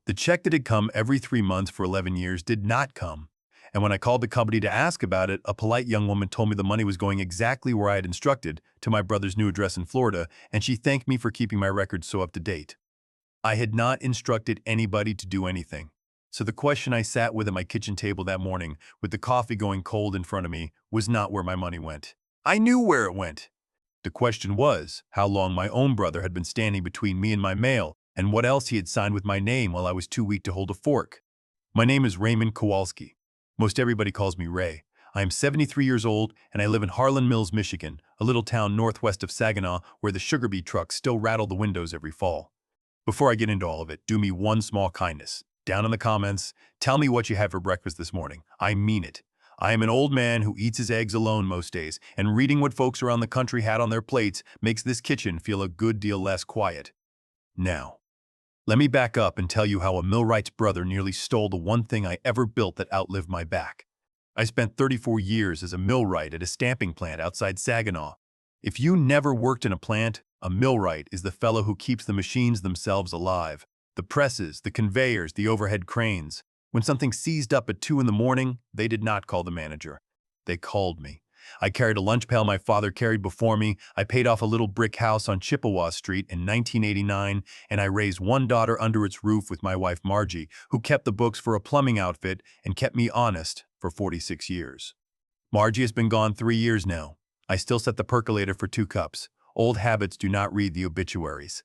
The check that had come every 3 months for 11 years did not come. And when I called the company to ask about it, a polite young woman told me the money was going exactly where I had instructed, to my brother's new address in Florida, and she thanked me for keeping my records so up to date. I had not instructed anybody to do anything. So the question I sat with at my kitchen table that morning, with the coffee going cold in front of me, was not where my money went. I knew where it went. The question was how long my own brother had been standing between me and my mail, and what else he had signed with my name while I was too weak to hold a fork. My name is Raymond Kowalski. Most everybody calls me Ray. I am 73 years old, and I live in Harlan Mills, Michigan, a little town northwest of Saginaw where the sugar beet trucks still rattle the windows every fall. Before I get into all of it, do me one small kindness. Down in the comments, tell me what you had for breakfast this morning. I mean it. I am an old man who eats his eggs alone most days, and reading what folks around the country had on their plates makes this kitchen feel a good deal less quiet. Now, let me back up and tell you how a millwright's brother nearly stole the one thing I ever built that outlived my back. I spent 34 years as a millwright at a stamping plant outside Saginaw. If you never worked in a plant, a millwright is the fellow who keeps the machines themselves alive. The presses, the conveyors, the overhead cranes. When something seized up at 2 in the morning, they did not call the manager. They called me. I carried a lunch pail my father carried before me, I paid off a little brick house on Chippewa Street in 1989, and I raised one daughter under its roof with my wife Margie, who kept the books for a plumbing outfit and kept me honest for 46 years. Margie has been gone 3 years now. I still set the percolator for 2 cups. Old habits do not read the obituaries.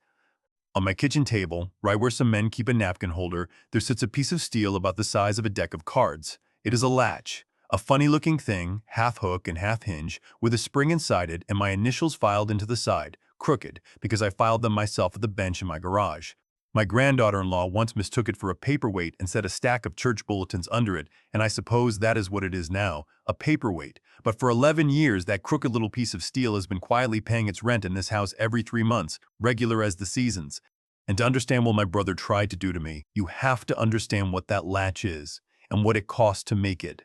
On my kitchen table, right where some men keep a napkin holder, there sits a piece of steel about the size of a deck of cards. It is a latch. A funny-looking thing, half hook and half hinge, with a spring inside it and my initials filed into the side, crooked, because I filed them myself at the bench in my garage. My granddaughter-in-law once mistook it for a paperweight and set a stack of church bulletins under it, and I suppose that is what it is now, a paperweight. But for 11 years, that crooked little piece of steel has been quietly paying its rent in this house every 3 months, regular as the seasons. And to understand what my brother tried to do to me, you have to understand what that latch is and what it cost to make it.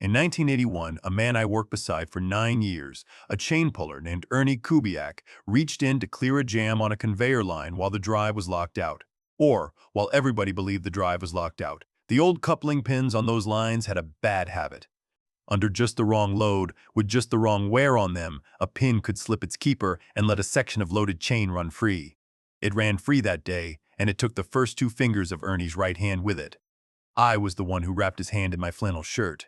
In 1981, a man I worked beside for 9 years, a chain puller named Ernie Kubiak, reached in to clear a jam on a conveyor line while the drive was locked out. Or, while everybody believed the drive was locked out. The old coupling pins on those lines had a bad habit. Under just the wrong load, with just the wrong wear on them, a pin could slip its keeper and let a section of loaded chain run free. It ran free that day, and it took the first 2 fingers of Ernie's right hand with it. I was the one who wrapped his hand in my flannel shirt.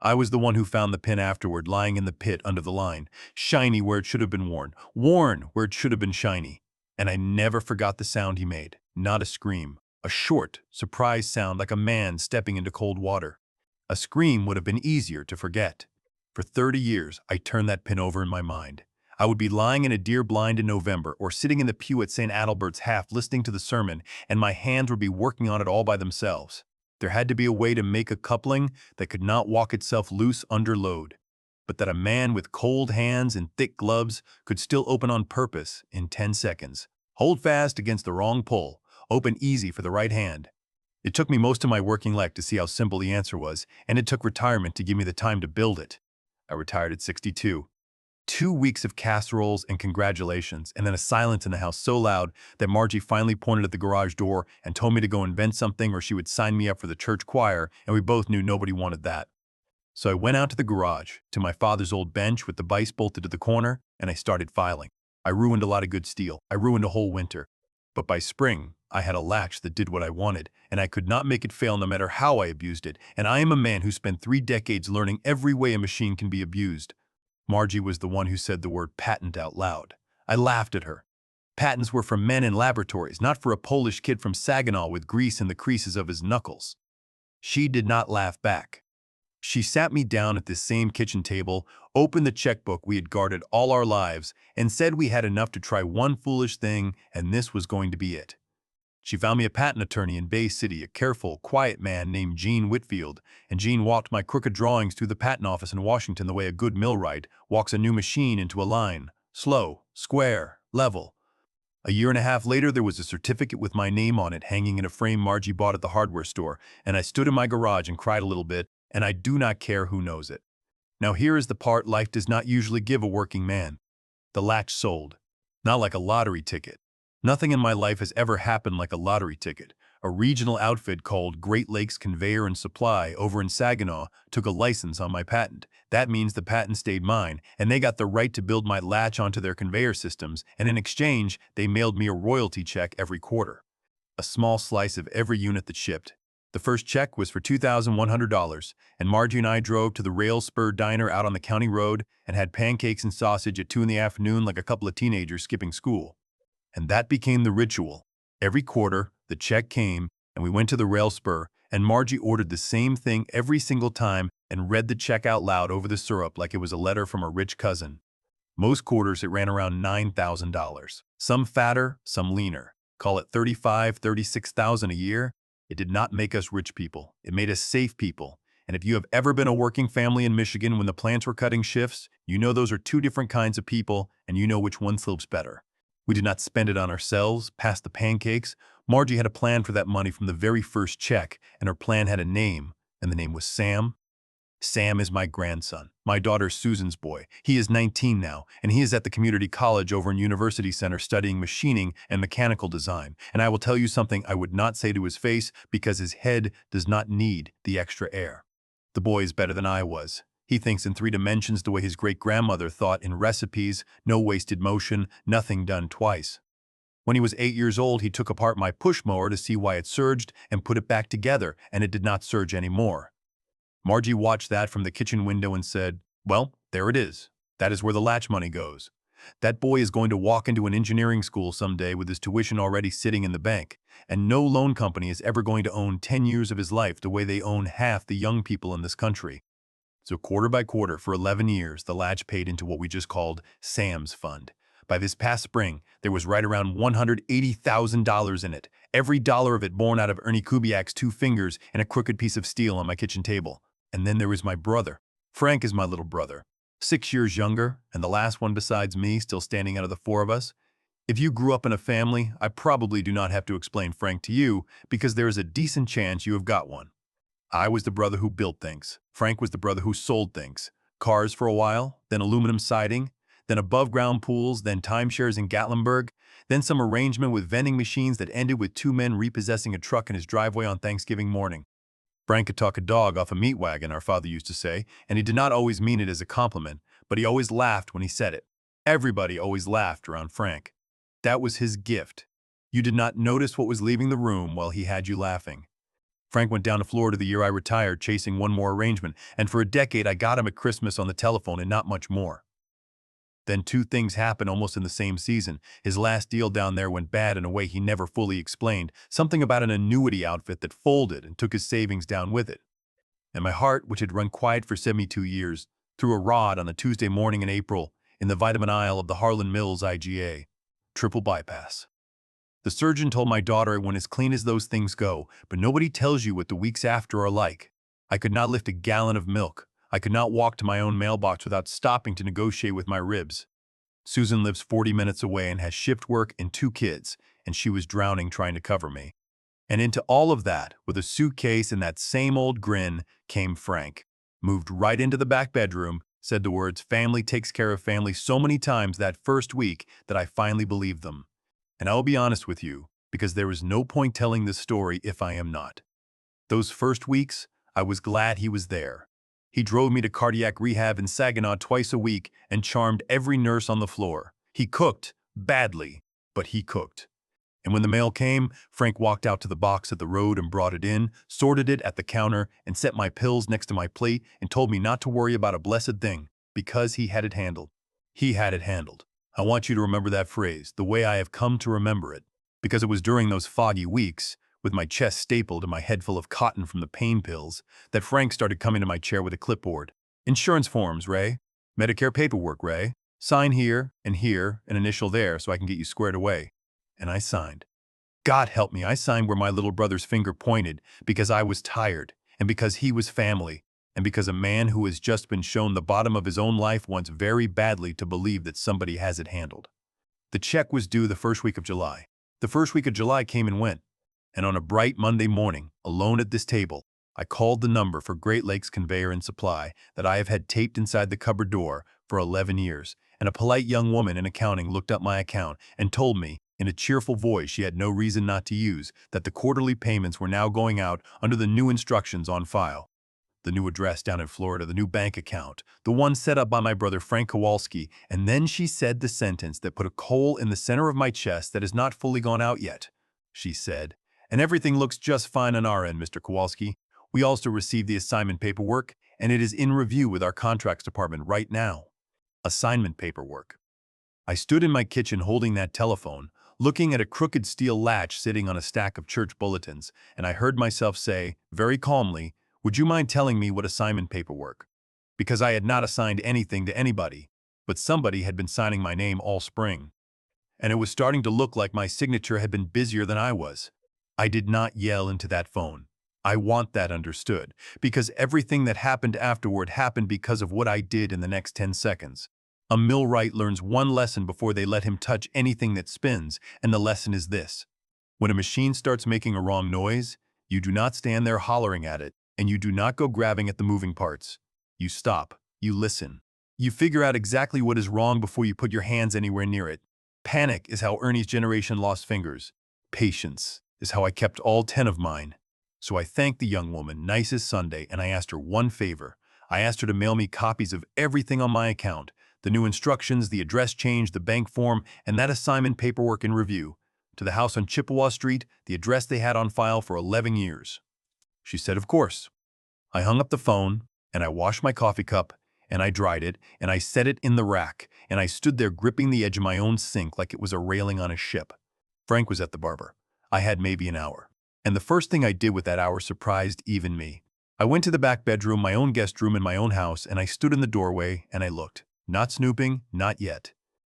I was the one who found the pin afterward lying in the pit under the line, shiny where it should have been worn, worn where it should have been shiny. And I never forgot the sound he made, not a scream, a short, surprised sound like a man stepping into cold water. A scream would have been easier to forget. For 30 years, I turned that pin over in my mind. I would be lying in a deer blind in November or sitting in the pew at St. Adalbert's half listening to the sermon, and my hands would be working on it all by themselves. There had to be a way to make a coupling that could not walk itself loose under load, but that a man with cold hands and thick gloves could still open on purpose in 10 seconds. Hold fast against the wrong pull, open easy for the right hand. It took me most of my working life to see how simple the answer was, and it took retirement to give me the time to build it. I retired at 62. 2 weeks of casseroles and congratulations, and then a silence in the house so loud that Margie finally pointed at the garage door and told me to go invent something or she would sign me up for the church choir, and we both knew nobody wanted that. So I went out to the garage, to my father's old bench with the vise bolted to the corner, and I started filing. I ruined a lot of good steel. I ruined a whole winter. But by spring, I had a latch that did what I wanted, and I could not make it fail no matter how I abused it, and I am a man who spent 3 decades learning every way a machine can be abused. Margie was the one who said the word patent out loud. I laughed at her. Patents were for men in laboratories, not for a Polish kid from Saginaw with grease in the creases of his knuckles. She did not laugh back. She sat me down at this same kitchen table, opened the checkbook we had guarded all our lives, and said we had enough to try one foolish thing, and this was going to be it. She found me a patent attorney in Bay City, a careful, quiet man named Gene Whitfield, and Gene walked my crooked drawings through the patent office in Washington the way a good millwright walks a new machine into a line, slow, square, level. A year and a half later, there was a certificate with my name on it hanging in a frame Margie bought at the hardware store, and I stood in my garage and cried a little bit, and I do not care who knows it. Now here is the part life does not usually give a working man. The latch sold. Not like a lottery ticket. Nothing in my life has ever happened like a lottery ticket. A regional outfit called Great Lakes Conveyor and Supply over in Saginaw took a license on my patent. That means the patent stayed mine, and they got the right to build my latch onto their conveyor systems, and in exchange, they mailed me a royalty check every quarter. A small slice of every unit that shipped. The first check was for $2,100, and Margie and I drove to the Rail Spur Diner out on the county road and had pancakes and sausage at 2 in the afternoon like a couple of teenagers skipping school. And that became the ritual. Every quarter, the check came, and we went to the Rail Spur, and Margie ordered the same thing every single time and read the check out loud over the syrup like it was a letter from a rich cousin. Most quarters, it ran around $9,000. Some fatter, some leaner. Call it 35, 36,000 a year. It did not make us rich people. It made us safe people. And if you have ever been a working family in Michigan when the plants were cutting shifts, you know those are two different kinds of people, and you know which one sleeps better. We did not spend it on ourselves, past the pancakes. Margie had a plan for that money from the very first check, and her plan had a name, and the name was Sam. Sam is my grandson, my daughter Susan's boy. He is 19 now, and he is at the community college over in University Center studying machining and mechanical design. And I will tell you something I would not say to his face because his head does not need the extra air. The boy is better than I was. He thinks in 3 dimensions the way his great-grandmother thought in recipes, no wasted motion, nothing done twice. When he was 8 years old, he took apart my push mower to see why it surged and put it back together, and it did not surge anymore. Margie watched that from the kitchen window and said, "Well, there it is. That is where the latch money goes. That boy is going to walk into an engineering school someday with his tuition already sitting in the bank, and no loan company is ever going to own 10 years of his life the way they own half the young people in this country." So quarter by quarter for 11 years, the latch paid into what we just called Sam's Fund. By this past spring, there was right around $180,000 in it, every dollar of it born out of Ernie Kubiak's 2 fingers and a crooked piece of steel on my kitchen table. And then there was my brother. Frank is my little brother, 6 years younger, and the last one besides me still standing out of the 4 of us. If you grew up in a family, I probably do not have to explain Frank to you because there is a decent chance you have got one. I was the brother who built things. Frank was the brother who sold things. Cars for a while, then aluminum siding, then above-ground pools, then timeshares in Gatlinburg, then some arrangement with vending machines that ended with 2 men repossessing a truck in his driveway on Thanksgiving morning. Frank could talk a dog off a meat wagon, our father used to say, and he did not always mean it as a compliment, but he always laughed when he said it. Everybody always laughed around Frank. That was his gift. You did not notice what was leaving the room while he had you laughing. Frank went down to Florida the year I retired, chasing one more arrangement, and for a decade I got him at Christmas on the telephone and not much more. Then 2 things happened almost in the same season. His last deal down there went bad in a way he never fully explained, something about an annuity outfit that folded and took his savings down with it. And my heart, which had run quiet for 72 years, threw a rod on a Tuesday morning in April in the vitamin aisle of the Harlan Mills IGA. Triple bypass. The surgeon told my daughter it went as clean as those things go, but nobody tells you what the weeks after are like. I could not lift a gallon of milk. I could not walk to my own mailbox without stopping to negotiate with my ribs. Susan lives 40 minutes away and has shift work and 2 kids, and she was drowning trying to cover me. And into all of that, with a suitcase and that same old grin, came Frank. Moved right into the back bedroom, said the words "family takes care of family" so many times that first week that I finally believed them. And I will be honest with you, because there is no point telling this story if I am not. Those first weeks, I was glad he was there. He drove me to cardiac rehab in Saginaw twice a week and charmed every nurse on the floor. He cooked, badly, but he cooked. And when the mail came, Frank walked out to the box at the road and brought it in, sorted it at the counter, and set my pills next to my plate and told me not to worry about a blessed thing, because he had it handled. He had it handled. I want you to remember that phrase, the way I have come to remember it, because it was during those foggy weeks, with my chest stapled and my head full of cotton from the pain pills, that Frank started coming to my chair with a clipboard. "Insurance forms, Ray. Medicare paperwork, Ray. Sign here, and initial there so I can get you squared away." And I signed. God help me, I signed where my little brother's finger pointed because I was tired, and because he was family, and because a man who has just been shown the bottom of his own life wants very badly to believe that somebody has it handled. The check was due the first week of July. The first week of July came and went. And on a bright Monday morning, alone at this table, I called the number for Great Lakes Conveyor and Supply that I have had taped inside the cupboard door for 11 years, and a polite young woman in accounting looked up my account and told me, in a cheerful voice she had no reason not to use, that the quarterly payments were now going out under the new instructions on file. The new address down in Florida, the new bank account, the one set up by my brother Frank Kowalski, and then she said the sentence that put a coal in the center of my chest that has not fully gone out yet. She said, "And everything looks just fine on our end, Mr. Kowalski. We also received the assignment paperwork, and it is in review with our contracts department right now." Assignment paperwork. I stood in my kitchen holding that telephone, looking at a crooked steel latch sitting on a stack of church bulletins, and I heard myself say, very calmly, "Would you mind telling me what assignment paperwork?" Because I had not assigned anything to anybody, but somebody had been signing my name all spring. And it was starting to look like my signature had been busier than I was. I did not yell into that phone. I want that understood, because everything that happened afterward happened because of what I did in the next 10 seconds. A millwright learns one lesson before they let him touch anything that spins, and the lesson is this. When a machine starts making a wrong noise, you do not stand there hollering at it, and you do not go grabbing at the moving parts. You stop. You listen. You figure out exactly what is wrong before you put your hands anywhere near it. Panic is how Ernie's generation lost fingers. Patience is how I kept all 10 of mine. So I thanked the young woman, nice as Sunday, and I asked her one favor. I asked her to mail me copies of everything on my account, the new instructions, the address change, the bank form, and that assignment paperwork in review, to the house on Chippewa Street, the address they had on file for 11 years. She said, "Of course." I hung up the phone, and I washed my coffee cup, and I dried it, and I set it in the rack, and I stood there gripping the edge of my own sink like it was a railing on a ship. Frank was at the barber. I had maybe an hour. And the first thing I did with that hour surprised even me. I went to the back bedroom, my own guest room in my own house, and I stood in the doorway, and I looked. Not snooping, not yet.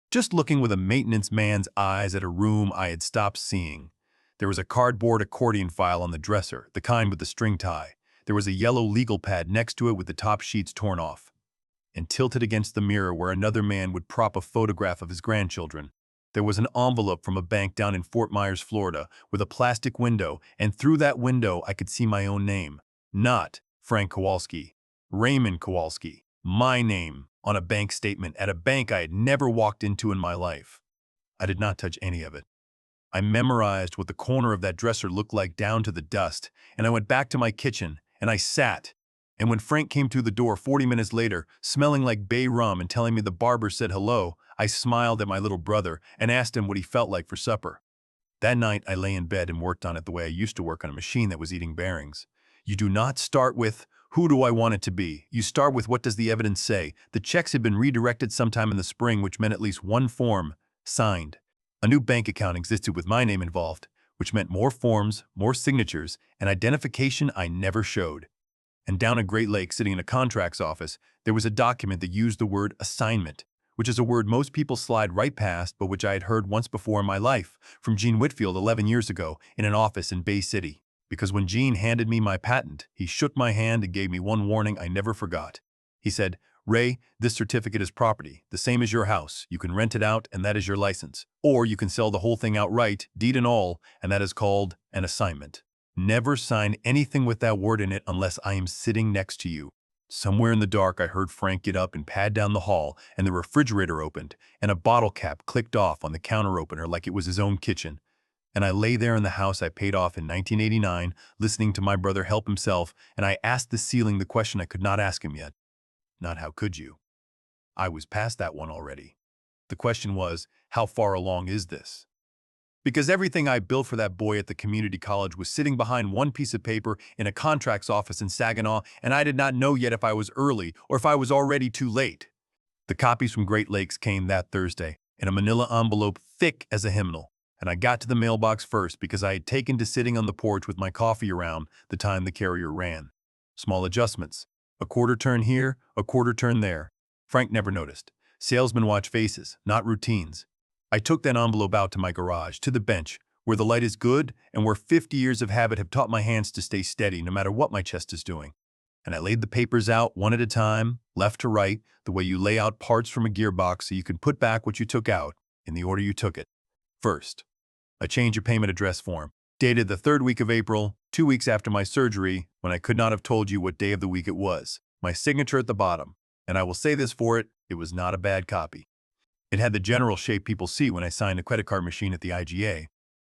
Just looking with a maintenance man's eyes at a room I had stopped seeing. There was a cardboard accordion file on the dresser, the kind with the string tie. There was a yellow legal pad next to it with the top sheets torn off, and tilted against the mirror where another man would prop a photograph of his grandchildren. There was an envelope from a bank down in Fort Myers, Florida, with a plastic window, and through that window I could see my own name. Not Frank Kowalski. Raymond Kowalski. My name on a bank statement at a bank I had never walked into in my life. I did not touch any of it. I memorized what the corner of that dresser looked like down to the dust, and I went back to my kitchen, and I sat. And when Frank came through the door 40 minutes later, smelling like bay rum and telling me the barber said hello, I smiled at my little brother and asked him what he felt like for supper. That night, I lay in bed and worked on it the way I used to work on a machine that was eating bearings. You do not start with, "Who do I want it to be?" You start with, "What does the evidence say?" The checks had been redirected sometime in the spring, which meant at least one form signed. A new bank account existed with my name involved, which meant more forms, more signatures, and identification I never showed. And down at Great Lake, sitting in a contracts office, there was a document that used the word assignment, which is a word most people slide right past, but which I had heard once before in my life, from Gene Whitfield 11 years ago in an office in Bay City. Because when Gene handed me my patent, he shook my hand and gave me one warning I never forgot. He said, "Ray, this certificate is property, the same as your house. You can rent it out, and that is your license. Or you can sell the whole thing outright, deed and all, and that is called an assignment. Never sign anything with that word in it unless I am sitting next to you." Somewhere in the dark, I heard Frank get up and pad down the hall, and the refrigerator opened, and a bottle cap clicked off on the counter opener like it was his own kitchen. And I lay there in the house I paid off in 1989, listening to my brother help himself, and I asked the ceiling the question I could not ask him yet. Not how could you? I was past that one already. The question was, how far along is this? Because everything I built for that boy at the community college was sitting behind one piece of paper in a contracts office in Saginaw, and I did not know yet if I was early or if I was already too late. The copies from Great Lakes came that Thursday in a manila envelope thick as a hymnal, and I got to the mailbox first because I had taken to sitting on the porch with my coffee around the time the carrier ran. Small adjustments. A quarter turn here, a quarter turn there. Frank never noticed. Salesmen watch faces, not routines. I took that envelope out to my garage, to the bench, where the light is good and where 50 years of habit have taught my hands to stay steady no matter what my chest is doing. And I laid the papers out one at a time, left to right, the way you lay out parts from a gearbox so you can put back what you took out in the order you took it. First, a change of payment address form, dated the 3rd week of April, 2 weeks after my surgery, when I could not have told you what day of the week it was. My signature at the bottom, and I will say this for it, it was not a bad copy. It had the general shape people see when I sign a credit card machine at the IGA.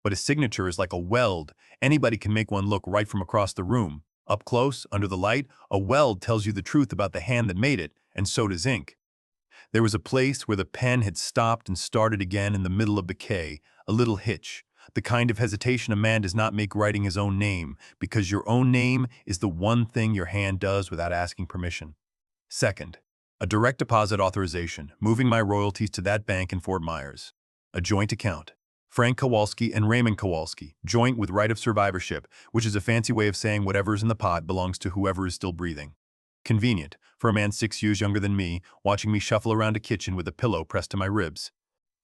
But his signature is like a weld. Anybody can make one look right from across the room. Up close, under the light, a weld tells you the truth about the hand that made it, and so does ink. There was a place where the pen had stopped and started again in the middle of the K, a little hitch, the kind of hesitation a man does not make writing his own name, because your own name is the one thing your hand does without asking permission. Second, a direct deposit authorization, moving my royalties to that bank in Fort Myers. A joint account. Frank Kowalski and Raymond Kowalski, joint with right of survivorship, which is a fancy way of saying whatever's in the pot belongs to whoever is still breathing. Convenient, for a man 6 years younger than me, watching me shuffle around a kitchen with a pillow pressed to my ribs.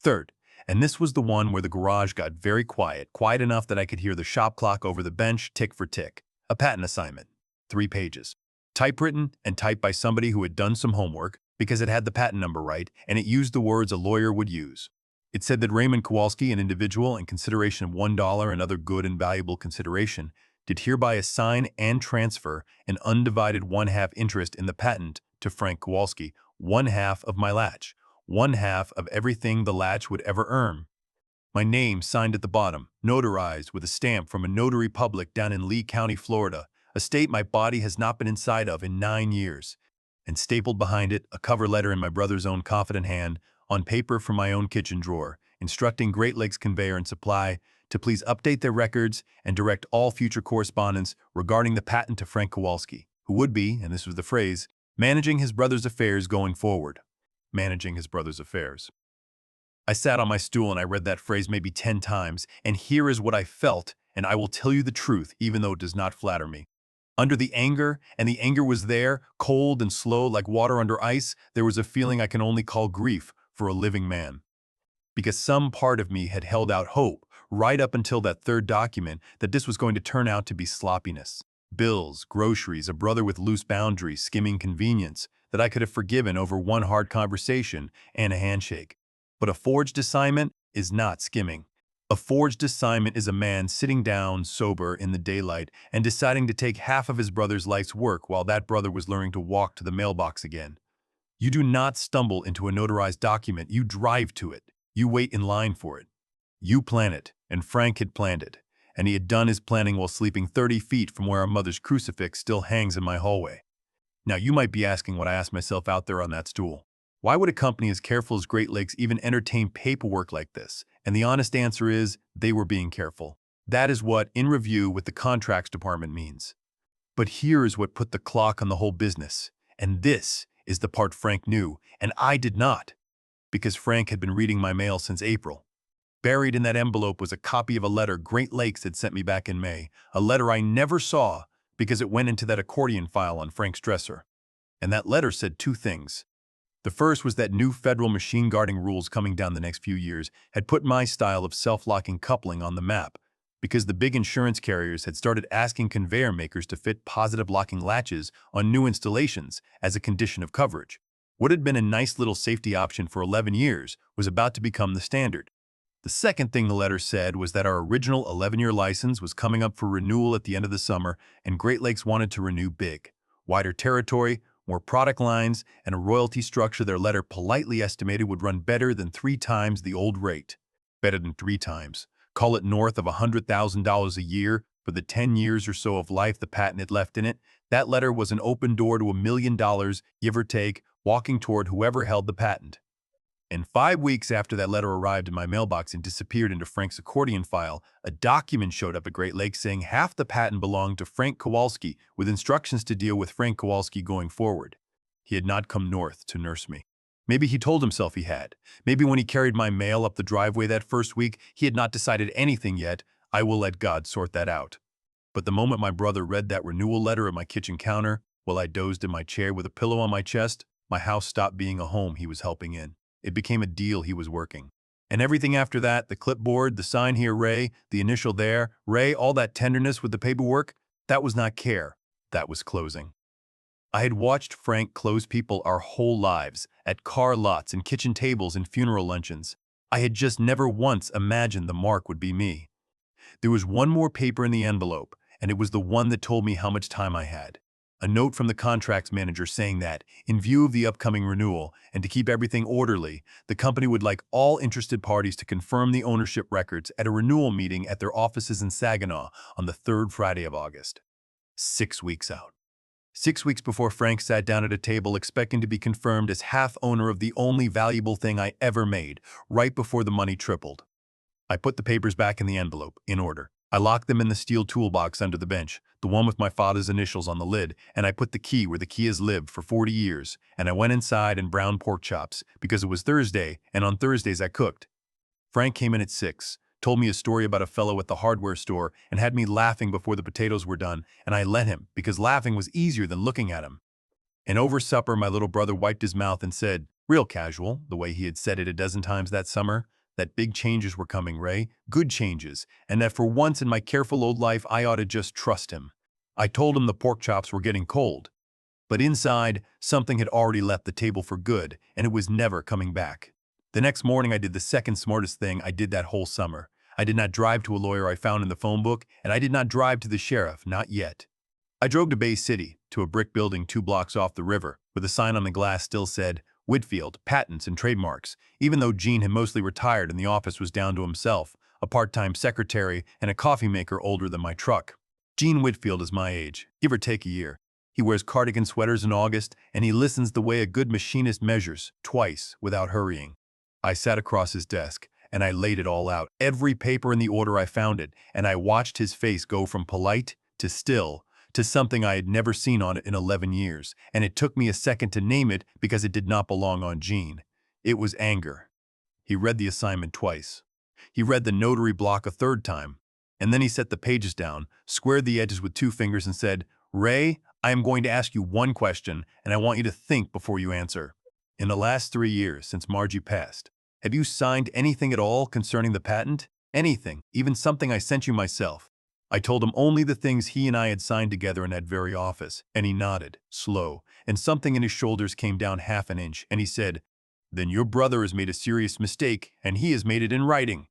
Third, and this was the one where the garage got very quiet, quiet enough that I could hear the shop clock over the bench tick for tick. A patent assignment. 3 pages. Typewritten and typed by somebody who had done some homework because it had the patent number right and it used the words a lawyer would use. It said that Raymond Kowalski, an individual, in consideration of $1 and other good and valuable consideration, did hereby assign and transfer an undivided one-half interest in the patent to Frank Kowalski, one-half of my latch, one-half of everything the latch would ever earn. My name signed at the bottom, notarized with a stamp from a notary public down in Lee County, Florida, a state my body has not been inside of in 9 years, and stapled behind it a cover letter in my brother's own confident hand, on paper from my own kitchen drawer, instructing Great Lakes Conveyor and Supply to please update their records and direct all future correspondence regarding the patent to Frank Kowalski, who would be, and this was the phrase, managing his brother's affairs going forward. Managing his brother's affairs. I sat on my stool and I read that phrase maybe 10 times, and here is what I felt, and I will tell you the truth, even though it does not flatter me. Under the anger, and the anger was there, cold and slow like water under ice, there was a feeling I can only call grief for a living man. Because some part of me had held out hope, right up until that third document, that this was going to turn out to be sloppiness. Bills, groceries, a brother with loose boundaries, skimming convenience, that I could have forgiven over one hard conversation and a handshake. But a forged assignment is not skimming. A forged assignment is a man sitting down, sober, in the daylight, and deciding to take half of his brother's life's work while that brother was learning to walk to the mailbox again. You do not stumble into a notarized document, you drive to it. You wait in line for it. You plan it, and Frank had planned it, and he had done his planning while sleeping 30 feet from where our mother's crucifix still hangs in my hallway. Now you might be asking what I asked myself out there on that stool. Why would a company as careful as Great Lakes even entertain paperwork like this? And the honest answer is, they were being careful. That is what, in review with the contracts department, means. But here is what put the clock on the whole business. And this is the part Frank knew, and I did not. Because Frank had been reading my mail since April. Buried in that envelope was a copy of a letter Great Lakes had sent me back in May, a letter I never saw because it went into that accordion file on Frank's dresser. And that letter said 2 things. The first was that new federal machine guarding rules coming down the next few years had put my style of self-locking coupling on the map, because the big insurance carriers had started asking conveyor makers to fit positive locking latches on new installations as a condition of coverage. What had been a nice little safety option for 11 years was about to become the standard. The second thing the letter said was that our original 11-year license was coming up for renewal at the end of the summer, and Great Lakes wanted to renew big. Wider territory, more product lines, and a royalty structure their letter politely estimated would run better than 3 times the old rate. Better than 3 times. Call it north of $100,000 a year for the 10 years or so of life the patent had left in it. That letter was an open door to $1 million, give or take, walking toward whoever held the patent. And 5 weeks after that letter arrived in my mailbox and disappeared into Frank's accordion file, a document showed up at Great Lakes saying half the patent belonged to Frank Kowalski, with instructions to deal with Frank Kowalski going forward. He had not come north to nurse me. Maybe he told himself he had. Maybe when he carried my mail up the driveway that first week, he had not decided anything yet. I will let God sort that out. But the moment my brother read that renewal letter at my kitchen counter, while I dozed in my chair with a pillow on my chest, my house stopped being a home he was helping in. It became a deal he was working. And everything after that, the clipboard, the sign here, Ray, the initial there, Ray, all that tenderness with the paperwork, that was not care. That was closing. I had watched Frank close people our whole lives, at car lots and kitchen tables and funeral luncheons. I had just never once imagined the mark would be me. There was one more paper in the envelope, and it was the one that told me how much time I had. A note from the contracts manager saying that, in view of the upcoming renewal and to keep everything orderly, the company would like all interested parties to confirm the ownership records at a renewal meeting at their offices in Saginaw on the third Friday of August. 6 weeks out. 6 weeks before Frank sat down at a table expecting to be confirmed as half owner of the only valuable thing I ever made, right before the money tripled. I put the papers back in the envelope, in order. I locked them in the steel toolbox under the bench, the one with my father's initials on the lid, and I put the key where the key has lived for 40 years, and I went inside and browned pork chops, because it was Thursday, and on Thursdays I cooked. Frank came in at 6, told me a story about a fellow at the hardware store, and had me laughing before the potatoes were done, and I let him, because laughing was easier than looking at him. And over supper, my little brother wiped his mouth and said, real casual, the way he had said it a dozen times that summer, that big changes were coming, Ray, good changes, and that for once in my careful old life I ought to just trust him. I told him the pork chops were getting cold. But inside, something had already left the table for good, and it was never coming back. The next morning I did the second smartest thing I did that whole summer. I did not drive to a lawyer I found in the phone book, and I did not drive to the sheriff, not yet. I drove to Bay City, to a brick building 2 blocks off the river, where the sign on the glass still said, Whitfield, Patents and Trademarks, even though Gene had mostly retired and the office was down to himself, a part-time secretary and a coffee maker older than my truck. Gene Whitfield is my age, give or take a year. He wears cardigan sweaters in August, and he listens the way a good machinist measures, twice, without hurrying. I sat across his desk, and I laid it all out, every paper in the order I found it, and I watched his face go from polite to still, to something I had never seen on it in 11 years, and it took me a second to name it because it did not belong on Gene. It was anger. He read the assignment twice. He read the notary block a third time, and then he set the pages down, squared the edges with 2 fingers and said, Ray, I am going to ask you one question, and I want you to think before you answer. In the last 3 years, since Margie passed, have you signed anything at all concerning the patent? Anything, even something I sent you myself. I told him only the things he and I had signed together in that very office, and he nodded, slow, and something in his shoulders came down half an inch, and he said, Then your brother has made a serious mistake, and he has made it in writing.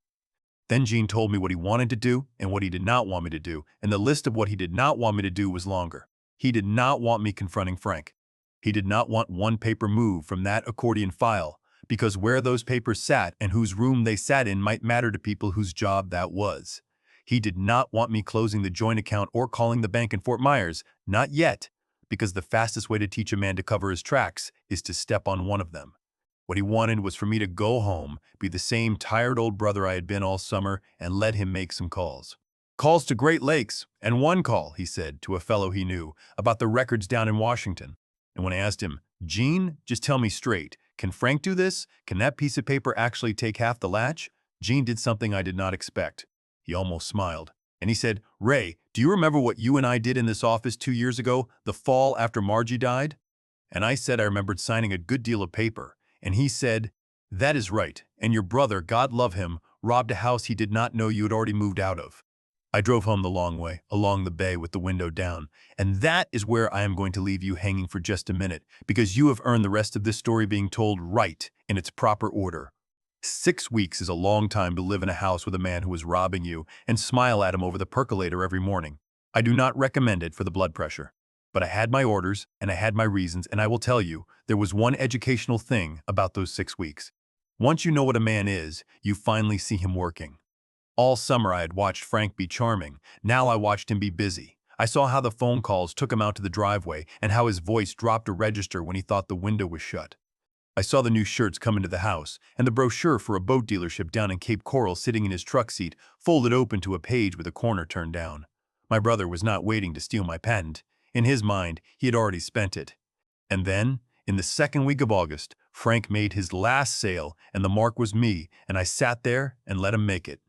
Then Gene told me what he wanted to do and what he did not want me to do, and the list of what he did not want me to do was longer. He did not want me confronting Frank. He did not want one paper moved from that accordion file, because where those papers sat and whose room they sat in might matter to people whose job that was. He did not want me closing the joint account or calling the bank in Fort Myers, not yet, because the fastest way to teach a man to cover his tracks is to step on one of them. What he wanted was for me to go home, be the same tired old brother I had been all summer, and let him make some calls. Calls to Great Lakes, and one call, he said, to a fellow he knew, about the records down in Washington. And when I asked him, Gene, just tell me straight, can Frank do this? Can that piece of paper actually take half the latch? Gene did something I did not expect. He almost smiled, and he said, Ray, do you remember what you and I did in this office 2 years ago, the fall after Margie died? And I said I remembered signing a good deal of paper, and he said, that is right, and your brother, God love him, robbed a house he did not know you had already moved out of. I drove home the long way, along the bay with the window down, and that is where I am going to leave you hanging for just a minute, because you have earned the rest of this story being told right in its proper order. 6 weeks is a long time to live in a house with a man who is robbing you and smile at him over the percolator every morning. I do not recommend it for the blood pressure. But I had my orders, and I had my reasons, and I will tell you, there was one educational thing about those 6 weeks. Once you know what a man is, you finally see him working. All summer I had watched Frank be charming. Now I watched him be busy. I saw how the phone calls took him out to the driveway and how his voice dropped a register when he thought the window was shut. I saw the new shirts come into the house, and the brochure for a boat dealership down in Cape Coral sitting in his truck seat, folded open to a page with a corner turned down. My brother was not waiting to steal my patent. In his mind, he had already spent it. And then, in the second week of August, Frank made his last sale, and the mark was me, and I sat there and let him make it.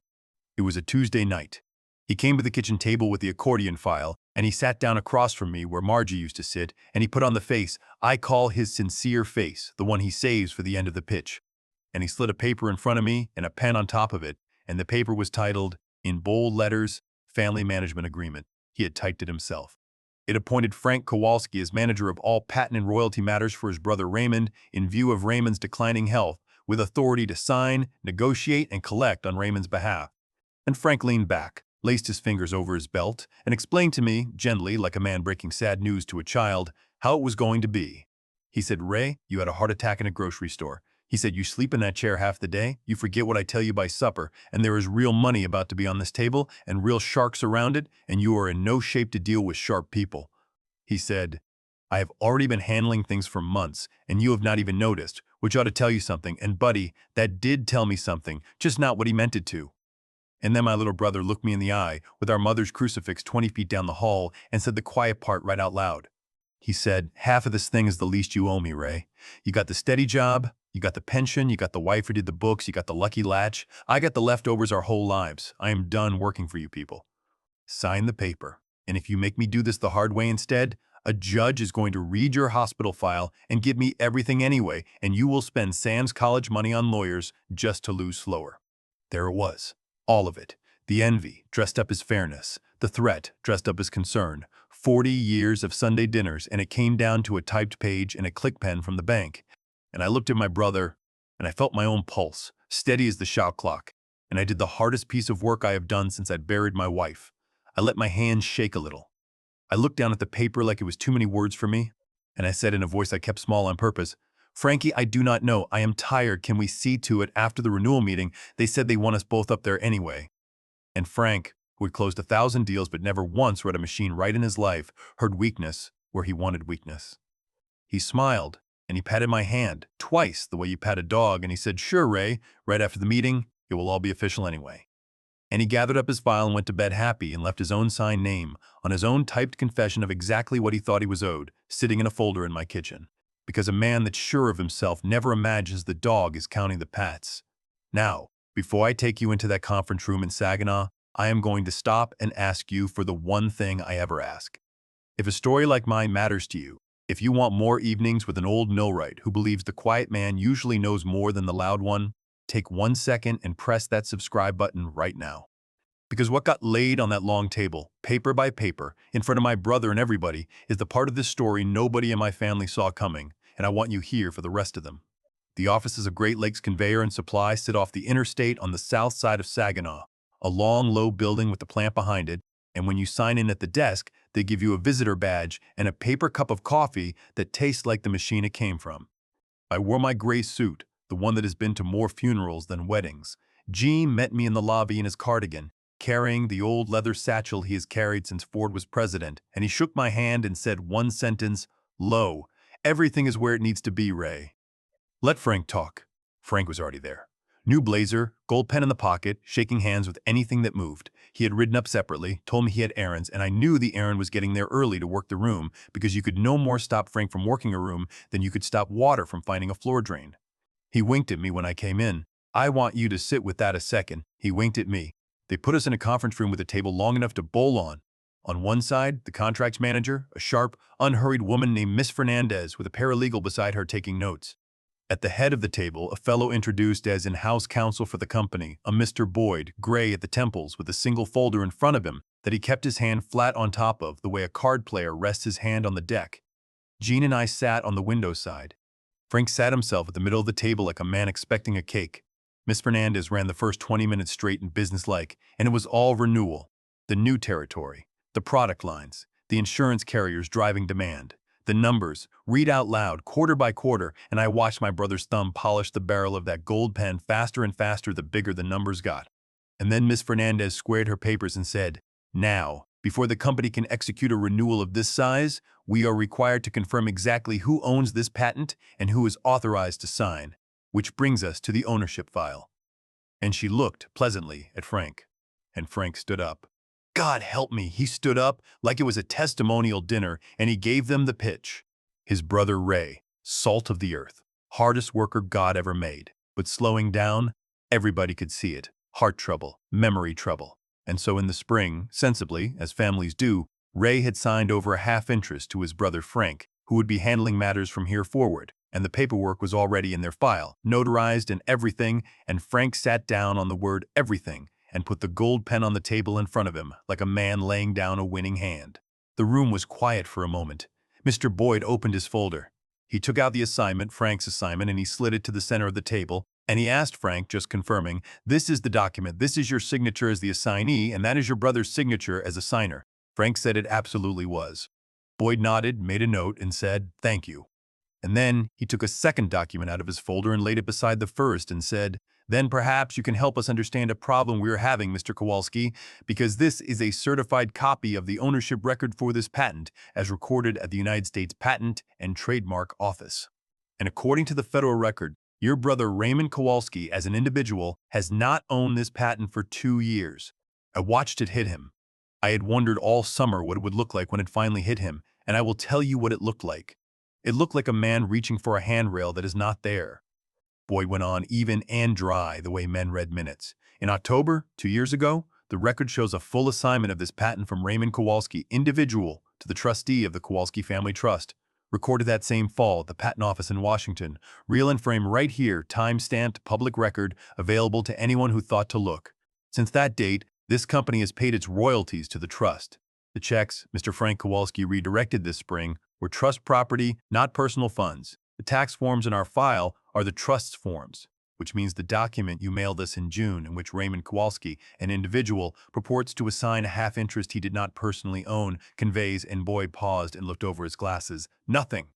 It was a Tuesday night. He came to the kitchen table with the accordion file, and he sat down across from me where Margie used to sit, and he put on the face I call his sincere face, the one he saves for the end of the pitch. And he slid a paper in front of me and a pen on top of it, and the paper was titled, in bold letters, Family Management Agreement. He had typed it himself. It appointed Frank Kowalski as manager of all patent and royalty matters for his brother Raymond in view of Raymond's declining health, with authority to sign, negotiate, and collect on Raymond's behalf. And Frank leaned back, laced his fingers over his belt, and explained to me, gently, like a man breaking sad news to a child, how it was going to be. He said, "Ray, you had a heart attack in a grocery store." He said, "You sleep in that chair half the day, you forget what I tell you by supper, and there is real money about to be on this table and real sharks around it, and you are in no shape to deal with sharp people." He said, "I have already been handling things for months, and you have not even noticed, which ought to tell you something, and buddy, that did tell me something, just not what he meant it to." And then my little brother looked me in the eye with our mother's crucifix 20 feet down the hall and said the quiet part right out loud. He said, "Half of this thing is the least you owe me, Ray. You got the steady job, you got the pension, you got the wife who did the books, you got the lucky latch. I got the leftovers our whole lives. I am done working for you people. Sign the paper. And if you make me do this the hard way instead, a judge is going to read your hospital file and give me everything anyway, and you will spend Sam's college money on lawyers just to lose slower." There it was. All of it. The envy, dressed up as fairness. The threat, dressed up as concern. 40 years of Sunday dinners, and it came down to a typed page and a click pen from the bank. And I looked at my brother, and I felt my own pulse, steady as the shot clock. And I did the hardest piece of work I have done since I'd buried my wife. I let my hands shake a little. I looked down at the paper like it was too many words for me, and I said in a voice I kept small on purpose, "Frankie, I do not know. I am tired. Can we see to it after the renewal meeting? They said they want us both up there anyway." And Frank, who had closed 1,000 deals but never once read a machine right in his life, heard weakness where he wanted weakness. He smiled, and he patted my hand, twice the way you pat a dog, and he said, "Sure, Ray, right after the meeting, it will all be official anyway." And he gathered up his file and went to bed happy and left his own signed name on his own typed confession of exactly what he thought he was owed, sitting in a folder in my kitchen. Because a man that's sure of himself never imagines the dog is counting the pats. Now, before I take you into that conference room in Saginaw, I am going to stop and ask you for the one thing I ever ask. If a story like mine matters to you, if you want more evenings with an old millwright who believes the quiet man usually knows more than the loud one, take 1 second and press that subscribe button right now. Because what got laid on that long table, paper by paper, in front of my brother and everybody, is the part of this story nobody in my family saw coming, and I want you here for the rest of them. The offices of Great Lakes Conveyor and Supply sit off the interstate on the south side of Saginaw, a long, low building with the plant behind it, and when you sign in at the desk, they give you a visitor badge and a paper cup of coffee that tastes like the machine it came from. I wore my gray suit, the one that has been to more funerals than weddings. Gene met me in the lobby in his cardigan, carrying the old leather satchel he has carried since Ford was president, and he shook my hand and said one sentence, "Lo, everything is where it needs to be, Ray." Let Frank talk. Frank was already there. New blazer, gold pen in the pocket, shaking hands with anything that moved. He had ridden up separately, told me he had errands, and I knew the errand was getting there early to work the room because you could no more stop Frank from working a room than you could stop water from finding a floor drain. He winked at me when I came in. "I want you to sit with that a second." He winked at me. They put us in a conference room with a table long enough to bowl on. On one side, the contracts manager, a sharp, unhurried woman named Miss Fernandez with a paralegal beside her taking notes. At the head of the table, a fellow introduced as in-house counsel for the company, a Mr. Boyd, gray at the temples with a single folder in front of him that he kept his hand flat on top of the way a card player rests his hand on the deck. Gene and I sat on the window side. Frank sat himself at the middle of the table like a man expecting a cake. Miss Fernandez ran the first 20 minutes straight and businesslike, and it was all renewal. The new territory, the product lines, the insurance carriers driving demand. The numbers, read out loud, quarter by quarter, and I watched my brother's thumb polish the barrel of that gold pen faster and faster the bigger the numbers got. And then Miss Fernandez squared her papers and said, "Now, before the company can execute a renewal of this size, we are required to confirm exactly who owns this patent and who is authorized to sign, which brings us to the ownership file." And she looked pleasantly at Frank. And Frank stood up. God help me, he stood up like it was a testimonial dinner, and he gave them the pitch. His brother Ray, salt of the earth, hardest worker God ever made, but slowing down, everybody could see it. Heart trouble, memory trouble. And so in the spring, sensibly, as families do, Ray had signed over a half interest to his brother Frank, who would be handling matters from here forward, and the paperwork was already in their file, notarized and everything, and Frank sat down on the word everything, and put the gold pen on the table in front of him, like a man laying down a winning hand. The room was quiet for a moment. Mr. Boyd opened his folder. He took out the assignment, Frank's assignment, and he slid it to the center of the table, And he asked Frank, just confirming, "This is the document. This is your signature as the assignee, and that is your brother's signature as a signer." Frank said it absolutely was. Boyd nodded, made a note, and said, "Thank you." And then he took a second document out of his folder and laid it beside the first and said, "Then perhaps you can help us understand a problem we are having, Mr. Kowalski, because this is a certified copy of the ownership record for this patent as recorded at the United States Patent and Trademark Office. And according to the federal record, your brother Raymond Kowalski, as an individual, has not owned this patent for 2 years. I watched it hit him. I had wondered all summer what it would look like when it finally hit him, and I will tell you what it looked like. It looked like a man reaching for a handrail that is not there." Boyd went on, even and dry, the way men read minutes. "In October, 2 years ago, the record shows a full assignment of this patent from Raymond Kowalski, individual, to the trustee of the Kowalski Family Trust. Recorded that same fall at the Patent Office in Washington. Real and frame right here, time-stamped public record, available to anyone who thought to look. Since that date, this company has paid its royalties to the trust. The checks Mr. Frank Kowalski redirected this spring were trust property, not personal funds. The tax forms in our file are the trust's forms, which means the document you mailed us in June in which Raymond Kowalski, an individual, purports to assign a half-interest he did not personally own, conveys," and Boyd paused and looked over his glasses, "nothing.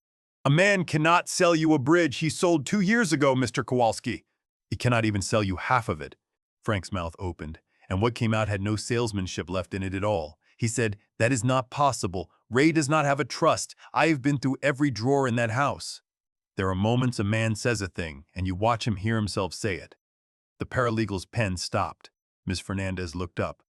A man cannot sell you a bridge he sold 2 years ago, Mr. Kowalski. He cannot even sell you half of it." Frank's mouth opened, and what came out had no salesmanship left in it at all. He said, "That is not possible. Ray does not have a trust. I have been through every drawer in that house." There are moments a man says a thing, and you watch him hear himself say it. The paralegal's pen stopped. Miss Fernandez looked up.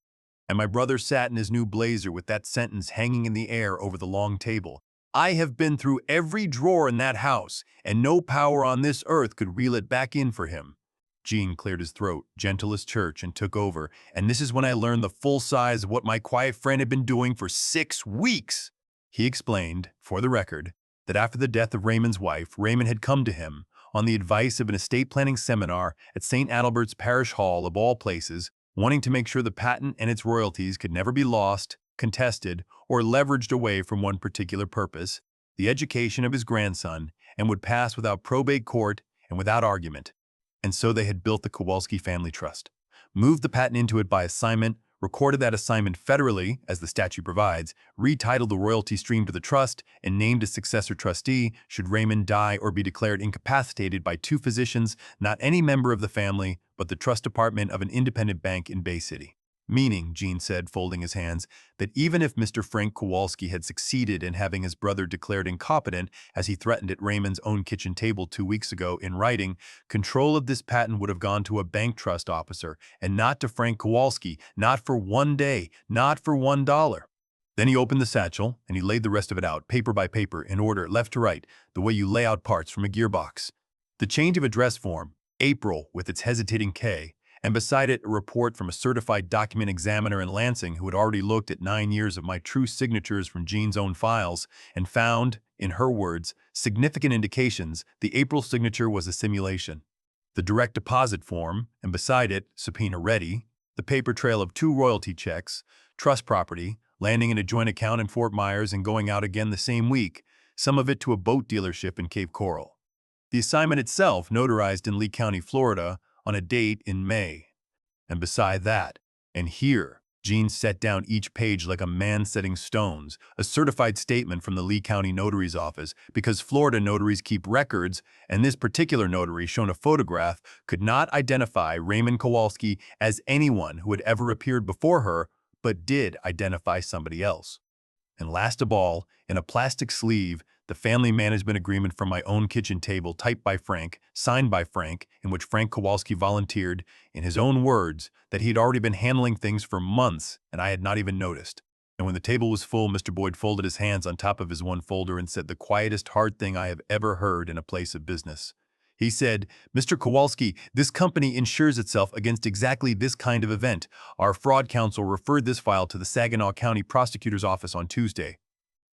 And my brother sat in his new blazer with that sentence hanging in the air over the long table. "I have been through every drawer in that house, and no power on this earth could reel it back in for him." Gene cleared his throat, gentle as church, and took over. "And this is when I learned the full size of what my quiet friend had been doing for 6 weeks. He explained, for the record, that after the death of Raymond's wife, Raymond had come to him, on the advice of an estate planning seminar at St. Adalbert's Parish Hall of all places, wanting to make sure the patent and its royalties could never be lost, contested, or leveraged away from one particular purpose, the education of his grandson, and would pass without probate court and without argument. And so they had built the Kowalski Family Trust, moved the patent into it by assignment, recorded that assignment federally, as the statute provides, retitled the royalty stream to the trust, and named a successor trustee should Raymond die or be declared incapacitated by 2 physicians, not any member of the family, but the trust department of an independent bank in Bay City. Meaning, Gene said, folding his hands, that even if Mr. Frank Kowalski had succeeded in having his brother declared incompetent, as he threatened at Raymond's own kitchen table 2 weeks ago in writing, control of this patent would have gone to a bank trust officer, and not to Frank Kowalski, not for 1 day, not for $1. Then he opened the satchel, and he laid the rest of it out, paper by paper, in order, left to right, the way you lay out parts from a gearbox. The change of address form, April, with its hesitating K, and beside it a report from a certified document examiner in Lansing who had already looked at 9 years of my true signatures from Jean's own files and found, in her words, significant indications the April signature was a simulation. The direct deposit form, and beside it, subpoena ready, the paper trail of 2 royalty checks, trust property, landing in a joint account in Fort Myers and going out again the same week, some of it to a boat dealership in Cape Coral. The assignment itself notarized in Lee County, Florida, on a date in May. And beside that, and here, Gene set down each page like a man setting stones, a certified statement from the Lee County Notary's office, because Florida notaries keep records, and this particular notary, shown a photograph, could not identify Raymond Kowalski as anyone who had ever appeared before her, but did identify somebody else. And last of all, in a plastic sleeve, the family management agreement from my own kitchen table, typed by Frank, signed by Frank, in which Frank Kowalski volunteered, in his own words, that he had already been handling things for months and I had not even noticed. And when the table was full, Mr. Boyd folded his hands on top of his one folder and said the quietest hard thing I have ever heard in a place of business. He said, "Mr. Kowalski, this company insures itself against exactly this kind of event. Our fraud counsel referred this file to the Saginaw County Prosecutor's Office on Tuesday.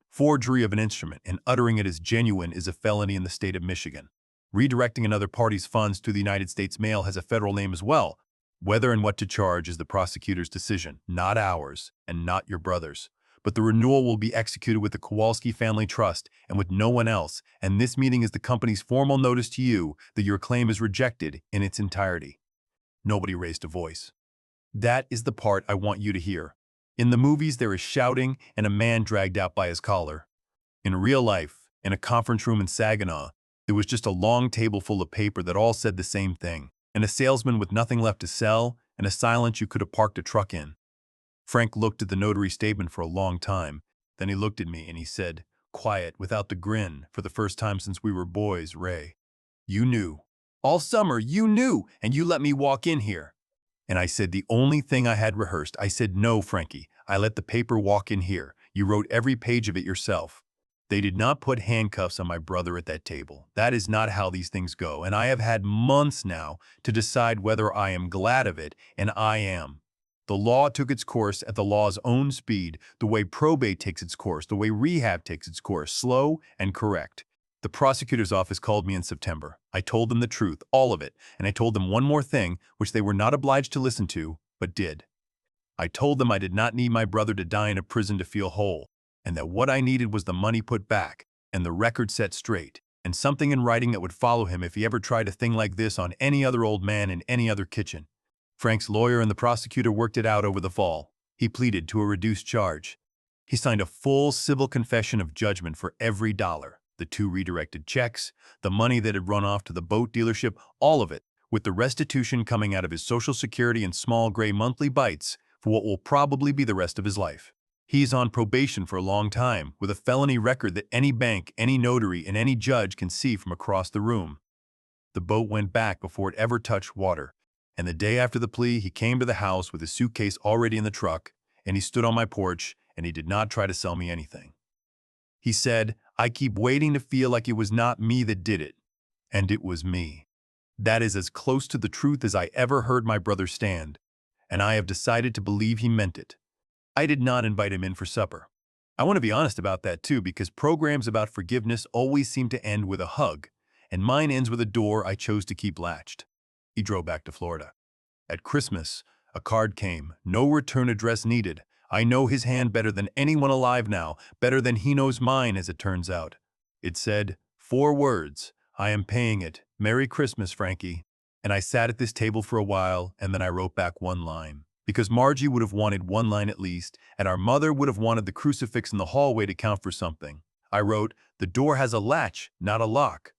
Forgery of an instrument and uttering it as genuine is a felony in the state of Michigan. Redirecting another party's funds to the United States mail has a federal name as well. Whether and what to charge is the prosecutor's decision, not ours, and not your brother's. but the renewal will be executed with the Kowalski family trust and with no one else, and this meeting is the company's formal notice to you that your claim is rejected in its entirety." Nobody raised a voice. That is the part I want you to hear. In the movies, there is shouting and a man dragged out by his collar. In real life, in a conference room in Saginaw, there was just a long table full of paper that all said the same thing, and a salesman with nothing left to sell, and a silence you could have parked a truck in. Frank looked at the notary statement for a long time. Then he looked at me and he said, quiet, without the grin, for the first time since we were boys, "Ray, you knew. All summer, you knew, and you let me walk in here." And I said the only thing I had rehearsed. I said, "No, Frankie, I let the paper walk in here. You wrote every page of it yourself." They did not put handcuffs on my brother at that table. That is not how these things go, and I have had months now to decide whether I am glad of it, and I am. The law took its course at the law's own speed, the way probate takes its course, the way rehab takes its course, slow and correct. The prosecutor's office called me in September. I told them the truth, all of it, and I told them one more thing, which they were not obliged to listen to, but did. I told them I did not need my brother to die in a prison to feel whole, and that what I needed was the money put back, and the record set straight, and something in writing that would follow him if he ever tried a thing like this on any other old man in any other kitchen. Frank's lawyer and the prosecutor worked it out over the fall. He pleaded to a reduced charge. He signed a full civil confession of judgment for every dollar, the 2 redirected checks, the money that had run off to the boat dealership, all of it, with the restitution coming out of his Social Security in small gray monthly bites for what will probably be the rest of his life. He's on probation for a long time, with a felony record that any bank, any notary, and any judge can see from across the room. The boat went back before it ever touched water, and the day after the plea, he came to the house with his suitcase already in the truck, and he stood on my porch, and he did not try to sell me anything. He said, "I keep waiting to feel like it was not me that did it." And it was me. That is as close to the truth as I ever heard my brother stand, and I have decided to believe he meant it. I did not invite him in for supper. I want to be honest about that too, because programs about forgiveness always seem to end with a hug, and mine ends with a door I chose to keep latched. He drove back to Florida. At Christmas, a card came, no return address needed. I know his hand better than anyone alive now, better than he knows mine, as it turns out. It said 4 words, "I am paying it. Merry Christmas, Frankie." And I sat at this table for a while, and then I wrote back 1 line. Because Margie would have wanted 1 line at least, and our mother would have wanted the crucifix in the hallway to count for something. I wrote, "The door has a latch, not a lock."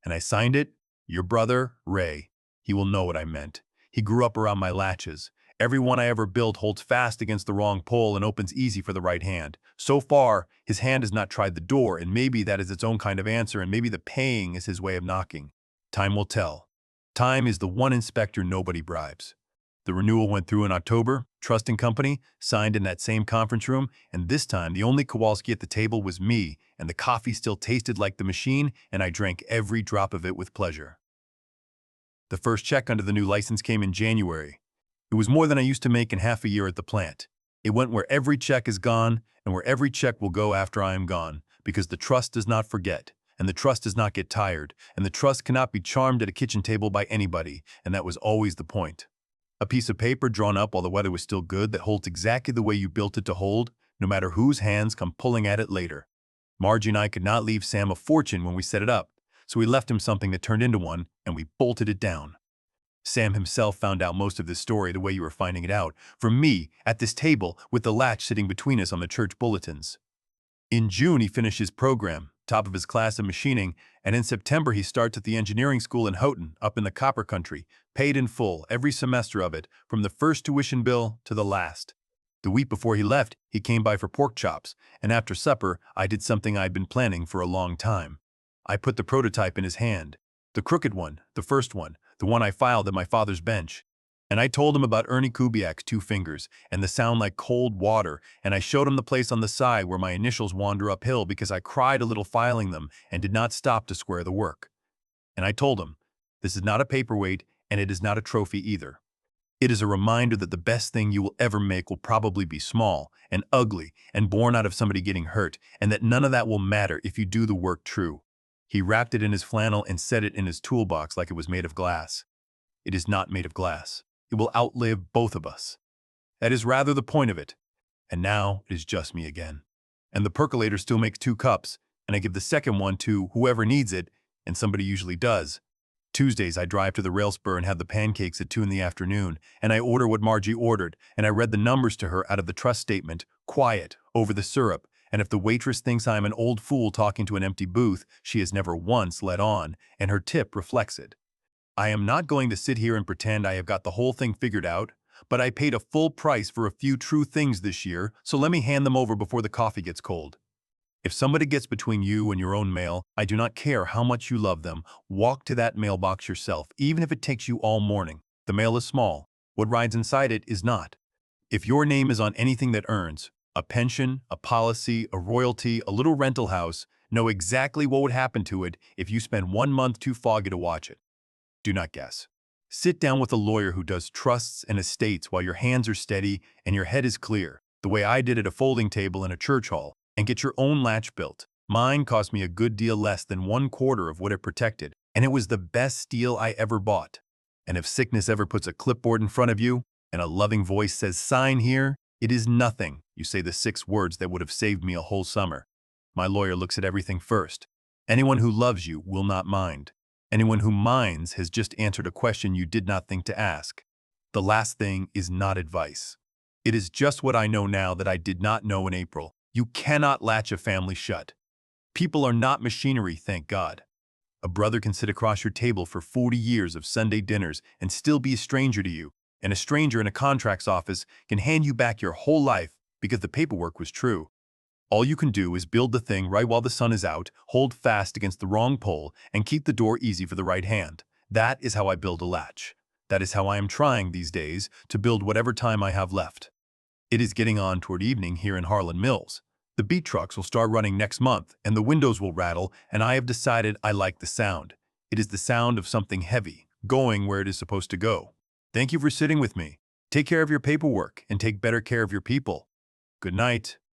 And I signed it, "Your brother, Ray." He will know what I meant. He grew up around my latches. Every one I ever built holds fast against the wrong pole and opens easy for the right hand. So far, his hand has not tried the door, and maybe that is its own kind of answer, and maybe the paying is his way of knocking. Time will tell. Time is the one inspector nobody bribes. The renewal went through in October, trust and company, signed in that same conference room, and this time the only Kowalski at the table was me, and the coffee still tasted like the machine, and I drank every drop of it with pleasure. The first check under the new license came in January. It was more than I used to make in half a year at the plant. It went where every check is gone and where every check will go after I am gone, because the trust does not forget, and the trust does not get tired, and the trust cannot be charmed at a kitchen table by anybody, and that was always the point. A piece of paper drawn up while the weather was still good that holds exactly the way you built it to hold, no matter whose hands come pulling at it later. Margie and I could not leave Sam a fortune when we set it up, so we left him something that turned into one, and we bolted it down. Sam himself found out most of this story the way you were finding it out, from me at this table with the latch sitting between us on the church bulletins. In June, he finished his program, top of his class in machining, and in September he starts at the engineering school in Houghton, up in the copper country, paid in full, every semester of it, from the first tuition bill to the last. The week before he left, he came by for pork chops, and after supper, I did something I'd been planning for a long time. I put the prototype in his hand, the crooked one, the first one, the one I filed at my father's bench. And I told him about Ernie Kubiak's 2 fingers and the sound like cold water, and I showed him the place on the side where my initials wander uphill because I cried a little filing them and did not stop to square the work. And I told him, this is not a paperweight and it is not a trophy either. It is a reminder that the best thing you will ever make will probably be small and ugly and born out of somebody getting hurt, and that none of that will matter if you do the work true. He wrapped it in his flannel and set it in his toolbox like it was made of glass. It is not made of glass. It will outlive both of us. That is rather the point of it. And now it is just me again. And the percolator still makes 2 cups, and I give the second one to whoever needs it, and somebody usually does. Tuesdays, I drive to the rail spur and have the pancakes at 2 in the afternoon, and I order what Margie ordered, and I read the numbers to her out of the trust statement, quiet, over the syrup, and if the waitress thinks I am an old fool talking to an empty booth, she has never once let on, and her tip reflects it. I am not going to sit here and pretend I have got the whole thing figured out, but I paid a full price for a few true things this year, so let me hand them over before the coffee gets cold. If somebody gets between you and your own mail, I do not care how much you love them. Walk to that mailbox yourself, even if it takes you all morning. The mail is small. What rides inside it is not. If your name is on anything that earns, a pension, a policy, a royalty, a little rental house, know exactly what would happen to it if you spend 1 month too foggy to watch it. Do not guess. Sit down with a lawyer who does trusts and estates while your hands are steady and your head is clear, the way I did at a folding table in a church hall, and get your own latch built. Mine cost me a good deal less than 1/4 of what it protected, and it was the best steel I ever bought. And if sickness ever puts a clipboard in front of you, and a loving voice says, "Sign here," it is nothing. You say the 6 words that would have saved me a whole summer. My lawyer looks at everything first. Anyone who loves you will not mind. Anyone who minds has just answered a question you did not think to ask. The last thing is not advice. It is just what I know now that I did not know in April. You cannot latch a family shut. People are not machinery, thank God. A brother can sit across your table for 40 years of Sunday dinners and still be a stranger to you, and a stranger in a contracts office can hand you back your whole life because the paperwork was true. All you can do is build the thing right while the sun is out, hold fast against the wrong pole, and keep the door easy for the right hand. That is how I build a latch. That is how I am trying these days to build whatever time I have left. It is getting on toward evening here in Harlan Mills. The beat trucks will start running next month, and the windows will rattle, and I have decided I like the sound. It is the sound of something heavy, going where it is supposed to go. Thank you for sitting with me. Take care of your paperwork, and take better care of your people. Good night.